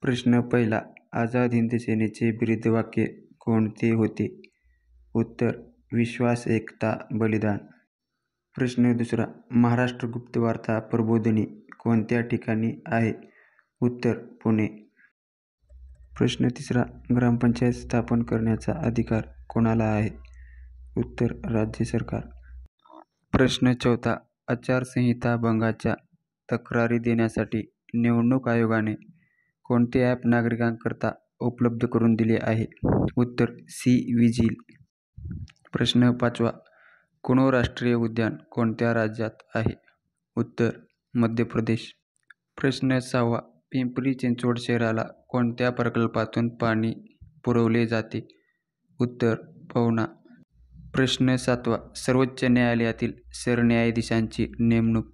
प्रश्न पहिला. आझाद हिंद सेनेचे ब्रीदवाक्य कोणते होते? उत्तर. विश्वास, एकता, बलिदान. प्रश्न दुसरा. महाराष्ट्र गुप्तवार्ता प्रबोधिनी कोणत्या ठिकाणी आहे? उत्तर. पुणे. प्रश्न तिसरा. ग्रामपंचायत स्थापन करण्याचा अधिकार कोणाला आहे? उत्तर. राज्य सरकार. प्रश्न चौथा. आचारसंहिता भंगाच्या तक्रारी देण्यासाठी निवडणूक आयोगाने कोणते ॲप नागरिकांकरता उपलब्ध करून दिले आहे? उत्तर. सी-विजिल. प्रश्न पाचवा. कुनो राष्ट्रीय उद्यान कोणत्या राज्यात आहे? उत्तर. मध्य प्रदेश. प्रश्न सहावा. पिंपरी चिंचवड शहराला कोणत्या प्रकल्पातून पाणी पुरवले जाते? उत्तर. पवना. प्रश्न सातवा. सर्वोच्च न्यायालयातील सरन्यायाधीशांची नेमणूक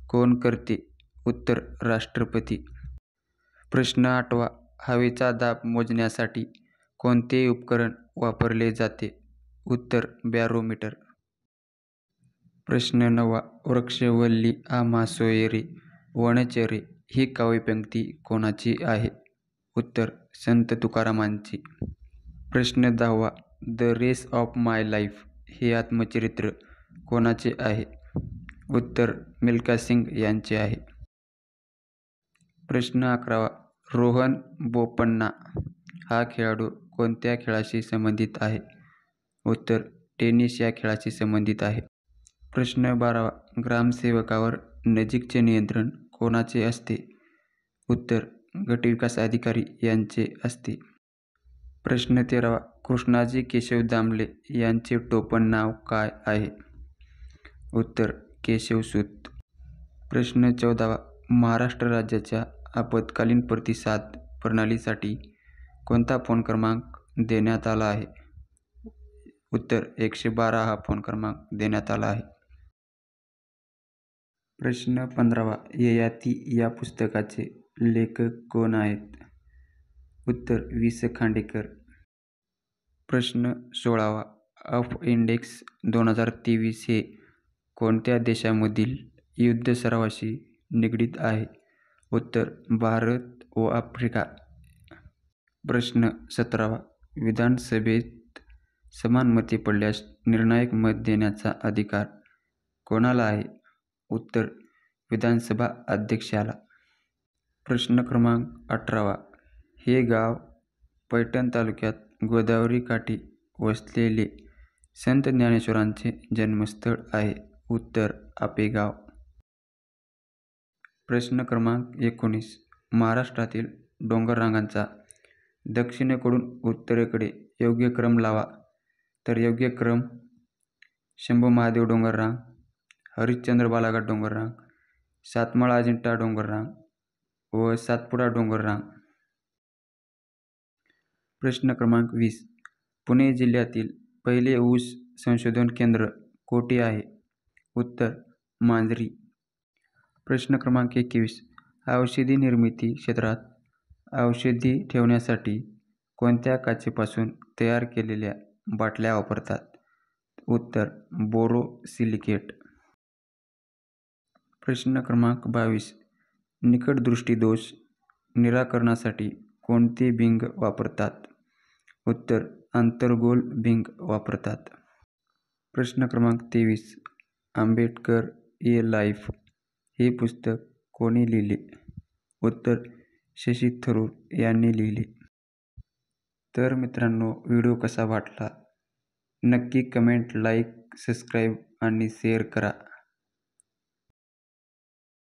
कोण करते? उत्तर. राष्ट्रपती. प्रश्न आठवा. हवेचा दाब मोजण्यासाठी कोणते उपकरण वापरले जाते? उत्तर. बॅरोमीटर. प्रश्न नववा. वृक्षवल्ली आम्हा सोयरे वनचरे ही काव्यपंक्ती कोणाची आहे? उत्तर. संत तुकारामांची. प्रश्न दहावा. The race of my life हे आत्मचरित्र कोणाचे आहे? उत्तर. मिल्खा सिंग यांचे आहे. प्रश्न अकरावा. रोहन बोपन्ना हा खेळाडू कोणत्या खेळाशी संबंधित आहे? उत्तर. टेनिस या खेळाशी संबंधित आहे. प्रश्न बारावा. ग्रामसेवकावर नजीकचे नियंत्रण कोणाचे असते? उत्तर. गटविकास अधिकारी यांचे असते. प्रश्न तेरावा. कृष्णाजी केशव दामले यांचे टोपण नाव काय आहे? उत्तर. केशवसूत. प्रश्न चौदावा. महाराष्ट्र राज्याच्या आपत्कालीन प्रतिसाद प्रणालीसाठी कोणता फोन क्रमांक देण्यात आला आहे? उत्तर. 112 हा फोन क्रमांक देण्यात आला आहे. प्रश्न 15वा. ययाती या पुस्तकाचे लेखक कोण आहेत? उत्तर. वि. स. खांडेकर. प्रश्न 16वा. अफ इंडेक्स 2023 हे कोणत्या देशामधील युद्ध सरावाशी निगडीत आहे? उत्तर. भारत व आफ्रिका. प्रश्न 17वा. विधानसभेत समान मते पडल्यास निर्णायक मत देण्याचा अधिकार कोणाला आहे? उत्तर. विधानसभा अध्यक्षाला. प्रश्न क्रमांक 18वा. हे गाव पैठण तालुक्यात गोदावरी काठी वसलेले संत ज्ञानेश्वरांचे जन्मस्थळ आहे. उत्तर. आपेगाव. प्रश्न क्रमांक 19. महाराष्ट्रातील डोंगररांगांचा दक्षिणेकडून उत्तरेकडे योग्य क्रम लावा. तर योग्य क्रम: शंभू महादेव डोंगररांग, हरिश्चंद्र बालाघाट डोंगररांग, सातमाळा अजिंठा डोंगररांग व सातपुडा डोंगररांग. प्रश्न क्रमांक 20. पुणे जिल्ह्यातील पहिले ऊस संशोधन केंद्र कोठे आहे? उत्तर. मांजरी. प्रश्न क्रमांक 21. औषधी निर्मिती क्षेत्रात औषधी ठेवण्यासाठी कोणत्या काचेपासून तयार केलेल्या बाटल्या वापरतात? उत्तर. बोरोसिलिकेट. प्रश्न क्रमांक 22. निकट दृष्टिदोष निराकरणासाठी कोणते भिंग वापरतात? उत्तर. अंतर्गोल भिंग वापरतात. प्रश्न क्रमांक 23. आंबेडकर ए लाईफ हे पुस्तक कोणी लिहिले? उत्तर. शशी थरूर यांनी लिहिले. तर मित्रांनो, व्हिडिओ कसा वाटला नक्की कमेंट, लाईक, सबस्क्राईब आणि शेअर करा.